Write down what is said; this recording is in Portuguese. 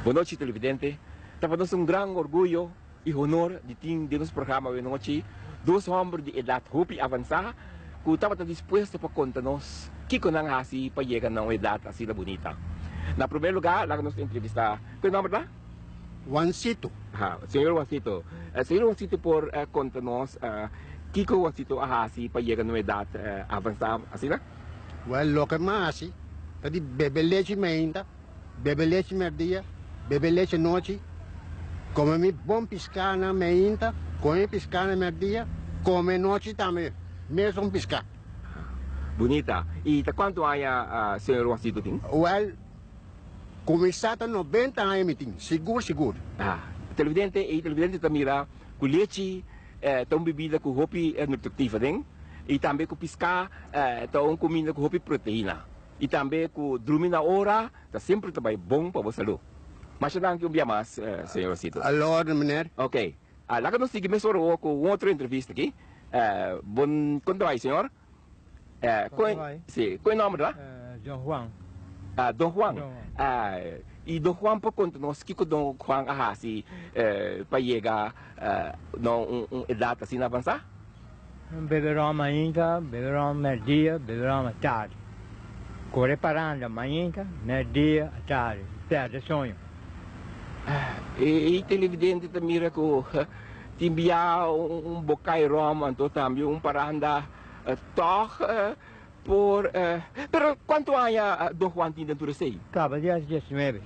Boa noite, televidente. Estava-nos grande orgulho e honor de ter de nosso programa de noite dois homens de idade rupi avançada que estavam dispostos para contar-nos que conang hasi para chegar a uma idade assim bonita. Na primeiro lugar, lá nos entrevistar. Qual é o nome lá? Juancito. Senhor Juancito. Senhor Juancito, por contar-nos que o Juancito hasi para chegar a uma idade avançada assim, né? Well, lo que mais assim, tadi bebe leite meinta, bebe leite merdia, bebe leite noite, come mi bom piscar na meinta, come piscar na merdia, come noite também, mesmo piscar. Bonita. E quanto aí, senhor Juancito tem? Well, começar a 90 anos miting, seguro. Televidente e televidente também com leite, tão bebida com roupa nutritiva, né? E também com piscar, tão comida com roupa proteína. E também com dormir na hora, tá sempre também bom para você saúde. Mas não que um dia mais, senhor Juancito. Alô, menino. Ok. Lá que nós seguimos com outra entrevista aqui. Quanto aí, senhor? Qual é o nome lá? Dom Juan. Dom Juan. E Dom Juan, por conta nós, que Dom Juan ahasi para chegar numa idade assim avançada? Beberão mainta, beberão merdia, beberão tarde. Corre parando mainta, merdia, tarde. Perde sonho. E televidente também que timbia bocai Roma, então também paranda toh por... Pero quanto há Dom Juan tinha dentro de si? Acaba de 19.